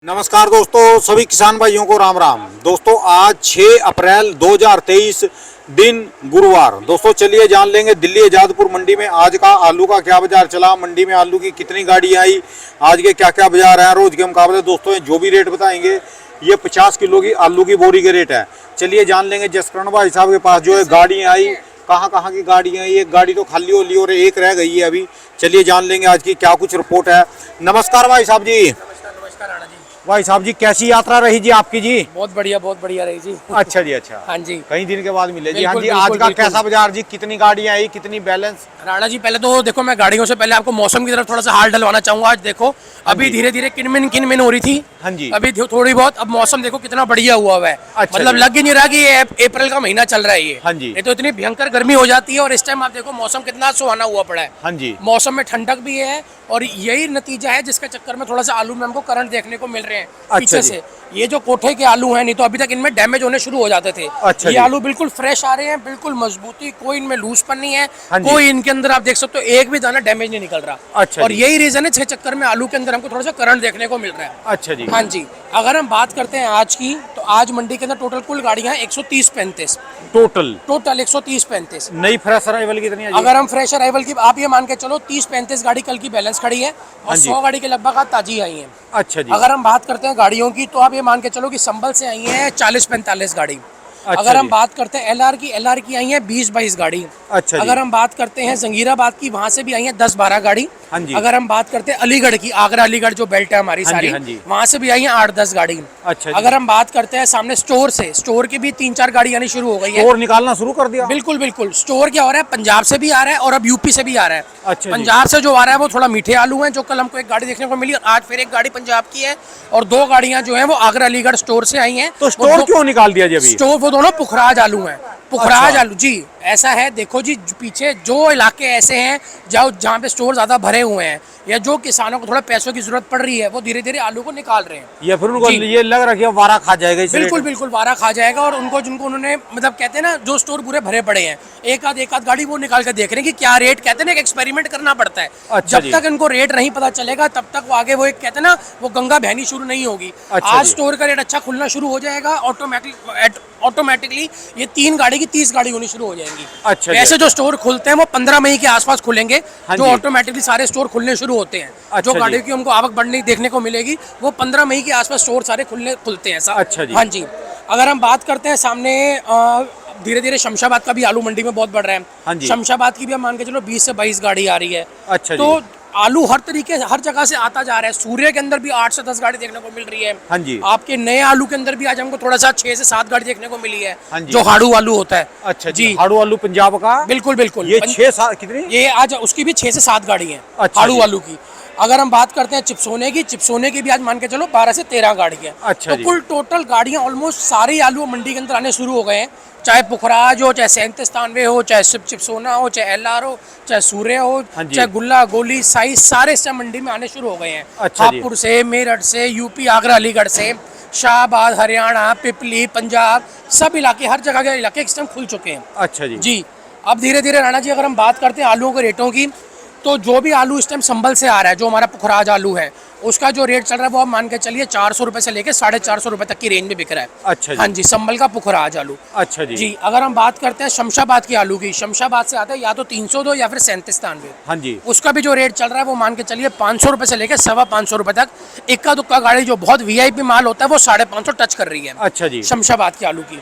नमस्कार दोस्तों, सभी किसान भाइयों को राम राम। दोस्तों आज 6 अप्रैल 2023 दिन गुरुवार। दोस्तों चलिए जान लेंगे दिल्ली आजादपुर मंडी में आज का आलू का क्या बाजार चला, मंडी में आलू की कितनी गाड़ी आई, आज के क्या क्या बाजार हैं रोज के मुकाबले। दोस्तों जो भी रेट बताएंगे ये 50 किलो की आलू की बोरी के रेट है। चलिए जान लेंगे जसकरण भाई साहब के पास जो है गाड़ियाँ आई, कहाँ कहाँ की गाड़ियाँ आई। एक गाड़ी तो खाली हो ली और एक रह गई है अभी। चलिए जान लेंगे आज की क्या कुछ रिपोर्ट है। नमस्कार भाई साहब जी। नमस्कार राणा जी। भाई साहब जी कैसी यात्रा रही जी आपकी जी? बहुत बढ़िया रही जी। अच्छा जी, अच्छा। हाँ जी, कई दिन के बाद मिले जी। हाँ बिल्कुल, जी, आज बिल्कुल, का बिल्कुल। कैसा बाजार जी, कितनी गाड़ियां आई, कितनी बैलेंस? राणा जी पहले तो देखो, मैं गाड़ियों से पहले आपको मौसम की तरफ थोड़ा सा हाल डलवाना चाहूंगा। आज देखो अभी जी। धीरे धीरे किनमिन हो रही थी। हाँ जी। अभी थोड़ी बहुत, अब मौसम देखो कितना बढ़िया हुआ है। अच्छा मतलब जी। लग ही नहीं रहा कि ये अप्रैल का महीना चल रहा है ये। हाँ जी। ये तो इतनी भयंकर गर्मी हो जाती है और इस टाइम आप देखो मौसम कितना सुहाना हुआ पड़ा है। हाँ जी। मौसम में ठंडक भी है और यही नतीजा है जिसके चक्कर में थोड़ा सा आलू में हमको करंट देखने को मिल रहे हैं पीछे जी। से। ये जो कोठे के आलू हैं, नहीं तो अभी तक इनमें डैमेज होने शुरू हो जाते थे। अच्छा ये जी। आलू बिल्कुल फ्रेश आ रहे हैं, बिल्कुल मजबूती, कोई इनमें लूजपन नहीं है। हाँ जी। कोई इनके अंदर आप देख सकते हो एक भी दाना डैमेज नहीं निकल रहा। अच्छा और जी। यही रीजन है, 6 चक्कर में आलू के अंदर हमको थोड़ा सा करंट देखने को मिल रहा है। अच्छा जी। हाँ जी। अगर हम बात करते हैं आज की, तो आज मंडी के अंदर टोटल कुल गाड़ियां 130-35 टोटल टोटल 130-35। नई फ्रेश अराइवल कितनी है जी? अगर हम फ्रेश अराइवल की आप ये मान के चलो 30-35 गाड़ी कल की बैलेंस खड़ी है और हाँ जी। 100 गाड़ी के लगभग आज ताजी आई है। अच्छा जी। अगर हम बात करते हैं गाड़ियों की, तो आप ये मान के चलो कि संभल से आई है 40-45 गाड़ी। अच्छा अगर हम जी। बात करते हैं एलआर की आई है 20-22 गाड़ी। अच्छा जी। अगर हम बात करते हैं जंगीराबाद की, वहां से भी आई है 10-12 गाड़ी। हाँ जी। अगर हम बात करते हैं अलीगढ़ की, आगरा अलीगढ़ जो बेल्ट है हमारी हाँ जी, सारी, हाँ जी। वहां से भी आई है 8-10 गाड़ी। अच्छा जी। अगर हम बात करते हैं सामने स्टोर से, स्टोर की भी 3-4 गाड़ी आनी शुरू हो गई है। और निकालना शुरू कर दिया? बिल्कुल बिल्कुल। स्टोर क्या हो रहा है, पंजाब से भी आ रहा है और अब यूपी से भी आ रहा है। अच्छा जी। पंजाब से जो आ रहा है वो थोड़ा मीठे आलू हैं, जो कल हमको एक गाड़ी देखने को मिली। आज फिर एक गाड़ी पंजाब की है और 2 गाड़ियां जो हैं वो आगरा अलीगढ़ स्टोर से आई हैं। तो स्टोर क्यों निकाल दिया जी अभी? स्टोर वो दोनों पुखराज आलू हैं। पुखराज अच्छा। आलू जी, ऐसा है देखो जी, पीछे जो इलाके ऐसे हैं जहाँ पे स्टोर ज्यादा भरे हुए हैं या जो किसानों को थोड़ा पैसों की जरूरत पड़ रही है, वो धीरे धीरे आलू को निकाल रहे हैं। या फिर उनको जी। ये लग रहा है कि अब वारा खा जाएगा इस बिल्कुल रेट में? बिल्कुल वारा खा जाएगा। और उनको जिनको उन्होंने मतलब कहते हैं ना, जो स्टोर पूरे भरे पड़े हैं, एक आध गाड़ी वो निकाल कर देख रहे हैं कि क्या रेट। कहते हैं ना, एक एक्सपेरिमेंट करना पड़ता है। अच्छा जब जी। तक इनको रेट नहीं पता चलेगा तब तक वो आगे, वो एक कहते हैं ना, वो गंगा बहनी शुरू नहीं होगी। अच्छा आज जी। स्टोर का रेट अच्छा खुलना शुरू हो जाएगा, ऑटोमेटिकली ये 3 गाड़ी की 30 गाड़ी होनी शुरू हो जाएंगी। अच्छा जी, वैसे अच्छा। जो स्टोर खुलते हैं वो 15 मई के आसपास खुलेंगे, हाँ जो जी। ऑटोमेटिकली सारे स्टोर खुलने शुरू होते हैं। अच्छा जो जी। गाड़ियों की हमको आवक बढ़ने देखने को मिलेगी, वो 15 मई के आसपास स्टोर सारे खुलते हैं। अच्छा जी। हाँ जी। अगर हम बात करते हैं सामने, धीरे धीरे शमशाबाद का भी आलू मंडी में बहुत बढ़ रहा है। हाँ जी। शमशाबाद की भी हम मान के चलो 20 से 22 गाड़ी आ रही है। अच्छा जी। तो आलू हर तरीके से हर जगह से आता जा रहा है। सूर्य के अंदर भी 8 से 10 गाड़ी देखने को मिल रही है। हाँ जी। आपके नए आलू के अंदर भी आज हमको थोड़ा सा 6 से 7 गाड़ी देखने को मिली है। हाँ जी। जो हाड़ू आलू होता है। अच्छा जी। हाड़ू आलू पंजाब का? बिल्कुल बिल्कुल। ये 6-7 कितनी? ये आज उसकी भी 6 से 7 गाड़ी है अच्छा आड़ू जी। आलू की। अगर हम बात करते हैं चिपसोने की भी आज मान के चलो 12 से 13 गाड़ी है। अच्छा तो जी। कुल टोटल गाड़ियां ऑलमोस्ट सारे आलू मंडी के अंदर आने शुरू हो गए हैं। चाहे पुखराज हो, चाहे 3793 हो, चाहे चिपसोना हो, चाहे एलआर हो, चाहे सूर्य हो, हाँ जी। चाहे गुल्ला गोली साइज, सारे इस टाइम मंडी में आने शुरू हो गए हैं। अच्छा जी। हापुड़ से, मेरठ से, यूपी आगरा अलीगढ़ से, शाहबाद, हरियाणा, पिपली, पंजाब, सब इलाके, हर जगह के इलाके इस टाइम खुल चुके हैं। अच्छा जी। जी। अब धीरे धीरे राणा जी, अगर हम बात करते हैं आलूओं के रेटों की, तो जो भी आलू इस टाइम संभल से आ रहा है, जो हमारा पुखराज आलू है, उसका जो रेट चल रहा है वो आप मान के चलिए 400 रुपए से लेके 450 रुपए तक की रेंज में बिक रहा है। अच्छा जी। हाँ जी, संभल का पुखराज आलू। अच्छा जी। जी। अगर हम बात करते हैं शमशाबाद की आलू की, शमशाबाद से आता है या तो 302 या फिर 3793। हाँ जी। उसका भी जो रेट चल रहा है वो मान के चलिए 500 रुपए से लेकर 525 रुपए तक। इक्का दुक्का गाड़ी जो बहुत वीआईपी माल होता है वो 550 टच कर रही है। अच्छा जी। शमशाबाद की आलू की।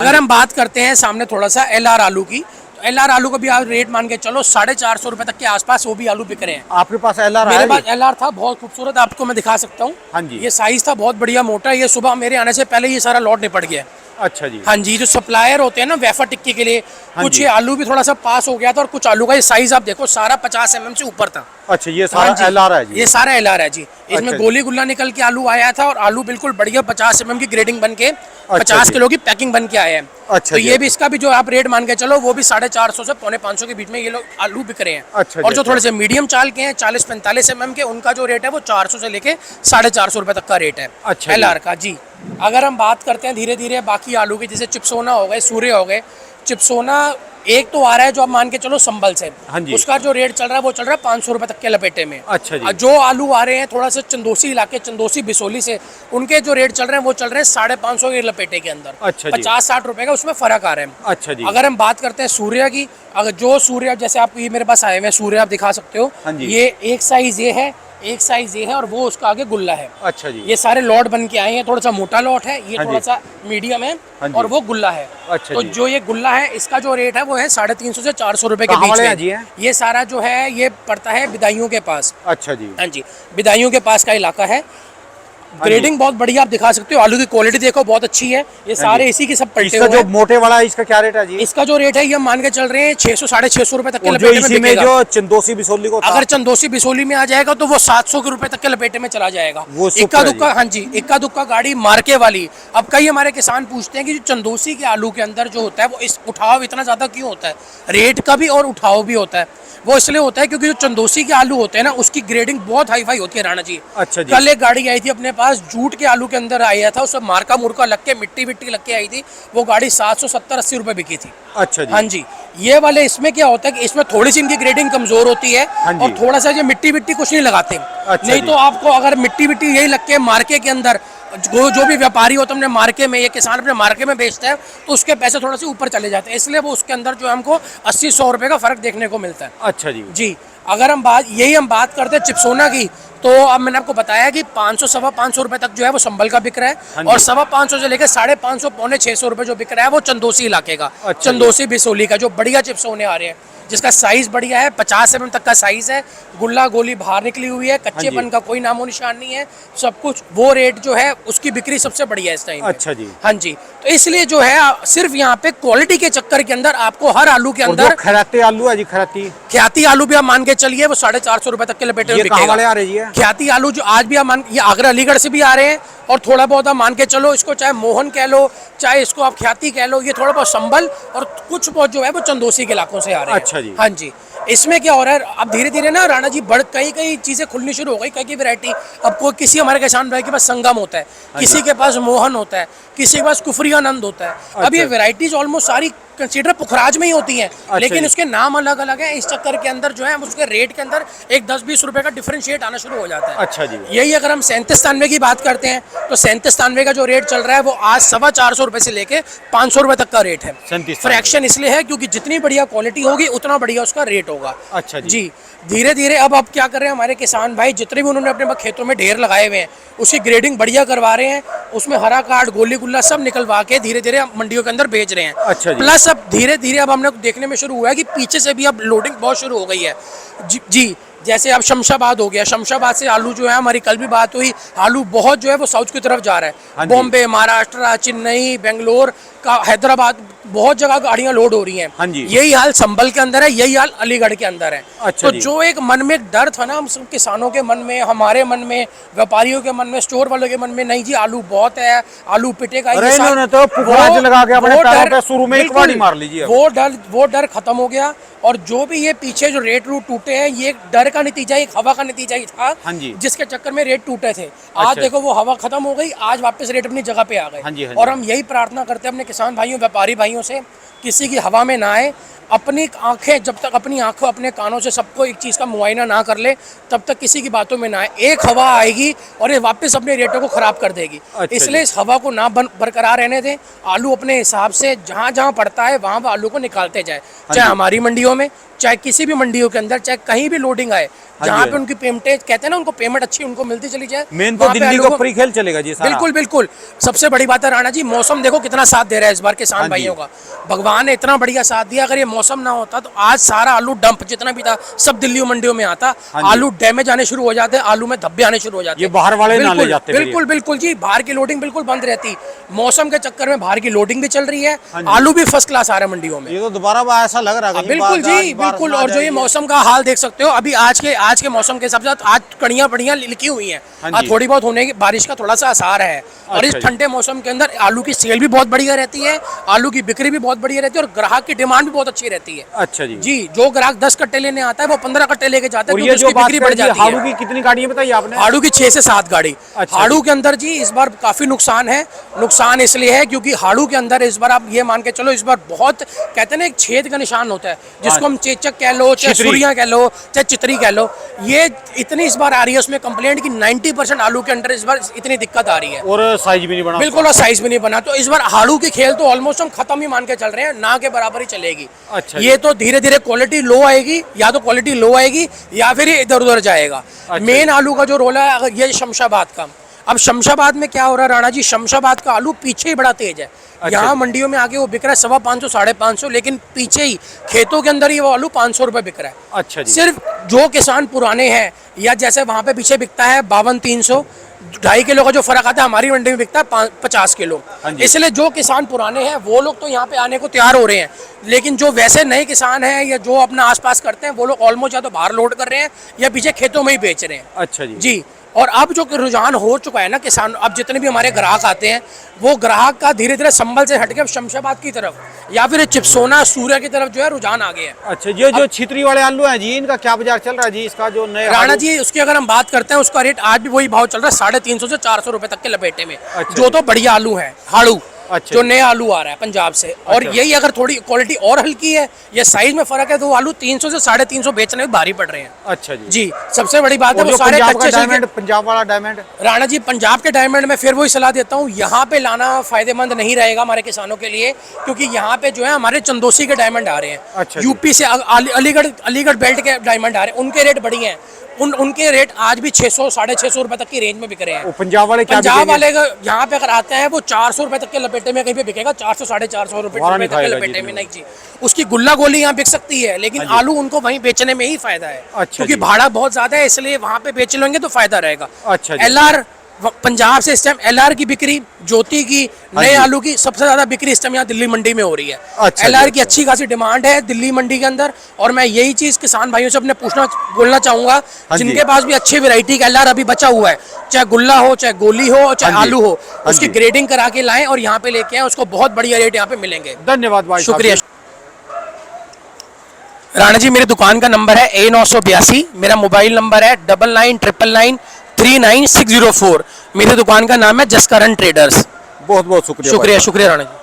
अगर हम बात करते हैं सामने थोड़ा सा एलआर आलू की, तो एलआर आलू का भी आप रेट मान के चलो 450 रुपए तक के आसपास वो भी आलू बिक रहे हैं। आपके पास एलआर मेरे है? पास एलआर था, बहुत खूबसूरत, आपको मैं दिखा सकता हूँ। हाँ जी। ये साइज था बहुत बढ़िया मोटा। ये सुबह मेरे आने से पहले ये सारा लॉट निपट गया है। अच्छा जी। हाँ जी। जो सप्लायर होते हैं ना वेफर टिक्की के लिए, हाँ कुछ जी। ये आलू भी थोड़ा सा पास हो गया था और कुछ आलू का ये साइज आप देखो सारा 50 mm से ऊपर था। अच्छा ये हाँ सारा जी। एलआर है जी? ये सारा एलआर है जी। इसमें अच्छा जी। गोली गुल्ला निकल के आलू आया था और आलू बिल्कुल बढ़िया 50 mm की ग्रेडिंग बन के 50 जी। किलो की पैकिंग बन के आए हैं। अच्छा तो जी, ये भी अच्छा। इसका भी जो आप रेट मान के चलो वो भी 450 से 450 के बीच में ये लोग आलू बिक रहे हैं। अच्छा जी, और जो अच्छा। थोड़े से मीडियम चाल के हैं 40-45 mm के, उनका जो रेट है वो 400 से लेके 450 रुपए तक का रेट है अच्छा जी। एलआर का। जी। अगर हम बात करते हैं धीरे धीरे बाकी आलू की, जैसे चिपसोना हो गए, सूर्य हो गए। चिपसोना एक तो आ रहा है जो आप मान के चलो संभल से, हाँ जी। उसका जो रेट चल रहा है वो चल रहा है 500 रुपए तक के लपेटे में। अच्छा जी। जो आलू आ रहे हैं थोड़ा सा चंदोसी इलाके, चंदोसी बिसोली से, उनके जो रेट चल रहे हैं वो चल रहे हैं 550 के लपेटे के अंदर। अच्छा जी। 50-60 रुपए का उसमें फर्क आ रहा है। अच्छा जी। अगर हम बात करते हैं सूर्य की, अगर जो सूर्य जैसे आप ये मेरे पास आए हुए हैं सूर्य, आप दिखा सकते हो, हाँ जी। ये एक साइज ये है, एक साइज ये है, और वो उसका आगे गुल्ला है। अच्छा जी। ये सारे लॉट बन के आए हैं, थोड़ा सा मोटा लॉट है, ये हाँ थोड़ा जी। सा मीडियम है, हाँ जी। और वो गुल्ला है। अच्छा तो जी। जो ये गुल्ला है इसका जो रेट है वो है 350 से 400 रुपए के कहाँ बीच वाले में। हैं जी हैं? ये सारा जो है ये पड़ता है बिदाइयों के पास। अच्छा जी। हाँ जी, बिदाइयों के पास का इलाका है। ग्रेडिंग बहुत बढ़िया आप दिखा सकते हो, आलू की क्वालिटी देखो बहुत अच्छी है। ये सारे इसी के सब पलटे इसका हुए जो हैं। मोटे वाला है इसका क्या रेट है जी? इसका जो रेट है ये हम मान के चल रहे हैं 600-650 रुपए तक के और जो लपेटे में इसी में बिकेगा। जो चंदोसी बिसोली को था, अगर चंदोसी बिसोली में आ जाएगा तो वो 700 के रुपए तक के लपेटे में चला जाएगा। वो सुपर इक्का है दुक्का, हाँ जी, इक्का दुक्का गाड़ी मार्के वाली। अब कई हमारे किसान पूछते हैं कि जो चंदोसी के आलू के अंदर जो होता है वो इस उठाव इतना ज्यादा क्यों होता है, रेट का भी और उठाव भी होता है। वो इसलिए होता है क्योंकि जो चंदोसी के आलू होते हैं ना उसकी ग्रेडिंग बहुत हाई फाई होती है राणा जी। अच्छा जी। कल एक गाड़ी आई थी अपने पास, जूट के आलू के अंदर आया था, उसमें मार्का मुर्का लग के मिट्टी विट्टी लग के आई थी, वो गाड़ी 770-80 रुपए बिकी थी। अच्छा जी। हाँ जी। ये वाले इसमें क्या होता है कि इसमें थोड़ी सी इनकी ग्रेडिंग कमजोर होती है, हाँ जी। और थोड़ा सा ये मिट्टी विट्टी कुछ नहीं लगाते। अच्छा नहीं जी। तो आपको अगर मिट्टी विट्टी यही लग के मार्के के अंदर जो भी व्यापारी होता है अपने मार्के में, ये किसान अपने मार्के में बेचता है तो उसके पैसे थोड़ा से ऊपर चले जाते हैं, इसलिए वो उसके अंदर जो है हमको 80-100 रुपए का फर्क देखने को मिलता है। अच्छा जी। जी। अगर हम बात करते हैं चिप्सोना की, तो अब मैंने आपको बताया कि 500-525 रुपए तक जो है वो संभल का बिक रहा हाँ है, जी। और 525 से लेकर 550 पौने 600 रुपए जो बिक रहा है वो चंदोसी इलाके का। अच्छा जी। चंदोसी बिसोली का जो बढ़िया चिप्स होने आ रहे हैं, जिसका साइज बढ़िया है, 50 mm तक का साइज है, गुल्ला गोली बाहर निकली हुई है, कच्चेपन का कोई नामो निशान नहीं है, सब कुछ वो रेट जो है उसकी बिक्री सबसे बढ़िया है इस टाइम पे। अच्छा जी। हाँ जी। तो इसलिए जो है सिर्फ यहाँ पे क्वालिटी के चक्कर के अंदर आपको हर आलू के और जो अंदर खराते आलू है जी, खराती, ख्याति आलू भी आप मान के चलिए वो 450 रुपए तक के लपेटे में ये कहाँ बिकेगा। वाले आ रहे जी है? ख्याति आलू जो आज भी आप मान, ये आगरा अलीगढ़ से भी आ रहे हैं, और थोड़ा बहुत आप मान के चलो इसको चाहे मोहन कह लो, चाहे इसको आप ख्याति कह लो, ये थोड़ा बहुत संभल और कुछ बहुत जो है वो चंदोसी के इलाकों से आ रहे हैं। अच्छा जी। हाँ जी। इसमें क्या हो रहा है अब धीरे धीरे ना राणा जी कई चीजें खुलनी शुरू हो गई, कई वैरायटी। अब कोई किसी हमारे किसान भाई के पास संगम होता है, किसी के पास मोहन होता है, किसी के पास कुफरी आनंद होता है। अब ये वैरायटीज ऑलमोस्ट सारी कंसीडर पुखराज में ही होती हैं, लेकिन जी। उसके नाम अलग अलग है। इस चक्कर के अंदर जो है उसके रेट के अंदर एक 10-20 रुपए का डिफरेंशिएट आना शुरू हो जाता है। अच्छा जी। यही अगर हम 37-93 की बात करते हैं तो 37-93 का जो रेट चल रहा है वो आज 450 रुपए से लेके 500 रुपए तक का रेट है। 37-93 फ्रैक्शन इसलिए है क्योंकि जितनी बढ़िया क्वालिटी होगी उतना बढ़िया उसका रेट होगा। अच्छा जी। जी। धीरे धीरे अब क्या कर रहे हैं हमारे किसान भाई, जितने भी उन्होंने अपने खेतों में ढेर लगाए हुए हैं उसकी ग्रेडिंग बढ़िया करवा रहे हैं, उसमें हरा कार्ड गोली गुल्ला सब निकलवा के धीरे धीरे मंडियों के अंदर भेज रहे हैं। अच्छा जी। प्लस अब धीरे धीरे अब हमने देखने में शुरू हुआ है कि पीछे से भी अब लोडिंग बहुत शुरू हो गई है। जी। जैसे अब शमशाबाद हो गया, शमशाबाद से आलू जो है, हमारी कल भी बात हुई, आलू बहुत जो है वो साउथ की तरफ जा रहा हाँ है। जी। बॉम्बे, महाराष्ट्र, चेन्नई, बेंगलोर का, हैदराबाद, बहुत जगह गाड़ियां लोड हो रही हैं। हाँ जी। यही हाल संभल के अंदर है, यही हाल अलीगढ़ के अंदर है। अच्छा तो जी। जो एक मन में एक डर था ना हम सब किसानों के मन में, हमारे मन में, व्यापारियों के मन में, स्टोर वालों के मन में, नहीं जी आलू बहुत है, आलू पिटेगा ये अरे साल, इन्होंने तो पुखराज वो- लगा के अपने वो पैरों डर- पे शुरू में एक बिल्कुल, बाड़ी मार लीजिए अब। वो डर खत्म हो गया। और जो भी ये पीछे जो रेट रूट टूटे हैं, ये एक डर का नतीजा, एक हवा का नतीजा ही था, हाँ जी। जिसके चक्कर में रेट टूटे थे। आज अच्छा। देखो वो हवा खत्म हो गई, आज वापस रेट अपनी जगह पे आ गए। हाँ जी, हाँ और जी। हम यही प्रार्थना करते हैं अपने किसान भाइयों, व्यापारी भाइयों से, किसी की हवा में ना आए। अपनी आंखें, जब तक अपनी आंखों अपने कानों से सबको एक चीज़ का मुआयना ना कर ले, तब तक किसी की बातों में ना आए। एक हवा आएगी और ये वापस अपने रेटों को ख़राब कर देगी। अच्छा इसलिए इस हवा को ना बरकरार रहने दें। आलू अपने हिसाब से जहाँ जहाँ पड़ता है वहाँ वहाँ आलू को निकालते जाए, चाहे हमारी मंडियों में, चाहे किसी भी मंडियों के अंदर, चाहे कहीं भी लोडिंग आए, जहाँ पे उनकी पेमेंट कहते हैं ना, उनको पेमेंट अच्छी उनको मिलती चली जाए। मेन तो वहाँ पे दिल्ली आलू का को- फ्री खेल चलेगा जी सारा। बिल्कुल बिल्कुल। सबसे बड़ी बात है राणा जी, मौसम देखो कितना साथ दे रहा है इस बार हाँ किसान जी। भाइयों का। भगवान ने इतना बढ़िया साथ दिया, अगर ये मौसम ना होता तो आज सारा आलू डंप जितना भी था सब दिल्ली मंडियों में आता। हाँ जी। आलू डैमेज आने शुरू हो जाते, आलू में धब्बे आने शुरू हो जाते। ये बाहर वाले ना ले बिल्कुल, जाते फिर ये। बिल्कुल बिल्कुल जी, बाहर की लोडिंग बिल्कुल बंद रहती। मौसम के चक्कर में बाहर की लोडिंग भी चल रही है, हाँ जी। आलू भी फर्स्ट क्लास आ रहा है मंडियों में। ये तो दोबारा ऐसा लग रहा है कि बिल्कुल जी, बात बिल्कुल। और जो ये मौसम का हाल देख सकते हो, अभी आज के मौसम के हिसाब से आज कड़ियाँ बढ़िया लिखी हुई हैं, हाँ जी। थोड़ी बहुत होने की बारिश का थोड़ा सा आसार है। और इस अच्छा जी। ठंडे मौसम के अंदर आलू की सेल भी बहुत बढ़िया रहती है, आलू की बिक्री भी बहुत बढ़िया रहती है, और ग्राहक की डिमांड भी बहुत अच्छी रहती है। अच्छा जी। जी, जो ग्राहक 10 कट्टे लेने आता है वो 15 कट्टे लेके जाता है, और ये क्योंकि जो उसकी बात बिक्री बढ़ करें जाती हाड़ू है। की कितनी गाड़ियां बताई आपने? हाड़ू की 6 से 7 गाड़ी। अच्छा हाड़ू जी। के अंदर जी इस बार काफी नुकसान है। नुकसान इसलिए है क्योंकि हाड़ू के अंदर इस बार आप ये मान के चलो, इस बार बहुत कहते हैं ना, एक छेद का निशान होता है, जिसको हम चेचक कह लो, चाहे चितरी। सुरिया कह लो, चाहे चितरी कह लो। ये इतनी इस बार आ रही है उसमें कंप्लेंट की 90% आलू के अंदर इस बार इतनी दिक्कत आ रही है। और साइज भी नहीं बना। बिल्कुल, और साइज भी नहीं बना। तो इस बार हाड़ू की खेल तो ऑलमोस्ट हम खत्म ही मान के चल रहे हैं, ना के बराबर ही चलेगी। अच्छा ये तो धीरे धीरे क्वालिटी लो आएगी, या तो क्वालिटी लो आएगी या फिर ये इधर उधर जाएगा। अच्छा। मेन आलू का जो रोल है, अगर ये शमशाबाद का, अब शमशाबाद में क्या हो रहा है राणा जी, शमशाबाद का आलू पीछे ही बड़ा तेज है। यहाँ मंडियों में आके वो बिक रहा है 550 550, लेकिन पीछे ही खेतों के अंदर ही वो आलू 500 रुपए बिक रहा है। अच्छा जी। सिर्फ जो किसान पुराने हैं, या जैसे वहां पे पीछे बिकता है 52 300, 2.5 किलो का जो फर्क आता है, हमारी मंडी में बिकता है 50 किलो। हाँ जी। इसलिए जो किसान पुराने हैं वो लोग तो यहाँ पे आने को तैयार हो रहे हैं, लेकिन जो वैसे नए किसान हैं या जो अपना आसपास करते हैं, वो लोग ऑलमोस्ट या तो बाहर लोड कर रहे हैं या पीछे खेतों में ही बेच रहे हैं। अच्छा जी। जी। और अब जो रुझान हो चुका है ना किसान, अब जितने भी हमारे ग्राहक आते हैं, वो ग्राहक का धीरे धीरे संभल से हटके शमशाबाद की तरफ या फिर चिपसोना सूर्य की तरफ जो है रुझान आ गया है। अच्छा, ये जो छितरी वाले आलू हैं जी, इनका क्या बाजार चल रहा है जी? इसका जो नए राणा आलू- जी, उसकी अगर हम बात करते हैं, उसका रेट आज भी वही भाव चल रहा है, 350 से 400 रुपए तक के लपेटे में। अच्छा जो जी। तो बढ़िया आलू है, हाड़ू। अच्छा जो जी। नया आलू आ रहा है पंजाब से, और अच्छा। यही अगर थोड़ी क्वालिटी और हल्की है या साइज में फर्क है, तो वो आलू 300 से 350 बेचने में भारी पड़ रहे हैं। अच्छा जी। जी, सबसे बड़ी बात है और वो जो सारे पंजाब का कच्चे छिलके- डायमंड, पंजाब वाला डायमंड? राणा जी, पंजाब के डायमंड में फिर वही सलाह देता हूँ, यहाँ पे लाना फायदेमंद नहीं रहेगा हमारे किसानों के लिए, क्योंकि यहाँ पे जो है हमारे चंदोसी के डायमंड आ रहे हैं। अच्छा जी। यूपी से अलीगढ़ बेल्ट के डायमंड आ रहे हैं, उनके रेट बढ़िया हैं। उनके रेट आज भी 600 650 रुपए तक की रेंज में बिक रहे वो हैं। पंजाब वाले क्या पंजाब बिकेंगे? वाले का यहाँ पे अगर आते हैं, वो 400 रुपए तक के लपेटे में कहीं पे बिकेगा, 400 450 रुपए वहाँ नहीं तक के खाएगा लपेटे जी में। इतना। नहीं जी, उसकी गुल्ला गोली यहाँ बिक सकती है, लेकिन हाँ जी। आलू उनको वहीं बेचने में ही फायदा है। अच्छा क्योंकि जी। भाड़ा बहुत ज्यादा है, इसलिए वहाँ पे बेच लेंगे तो फायदा रहेगा। अच्छा जी। LR पंजाब से इस टाइम LR की बिक्री, ज्योति की, हाँ नए जी। आलू की सबसे ज्यादा बिक्री इस टाइम यहाँ दिल्ली मंडी में हो रही है। अच्छा जी, LR की अच्छा। अच्छी खासी डिमांड है दिल्ली मंडी के अंदर, और मैं यही चीज किसान भाइयों से अपने बोलना चाहूंगा, हाँ जी। जिनके पास भी अच्छी वैरायटी का LR अभी बचा हुआ है, चाहे गुल्ला हो, चाहे गोली हो, चाहे हाँ जी। आलू हो, हाँ उसकी जी। ग्रेडिंग करा के लाएं और यहाँ पे लेके आए, उसको बहुत बढ़िया रेट यहाँ पे मिलेंगे। धन्यवाद भाई साहब। शुक्रिया। राणा जी, मेरी दुकान का नंबर है A982, मेरा मोबाइल नंबर है 9999939604। मेरी दुकान का नाम है जसकरण ट्रेडर्स। बहुत बहुत शुक्रिया भाई। शुक्रिया राणा जी।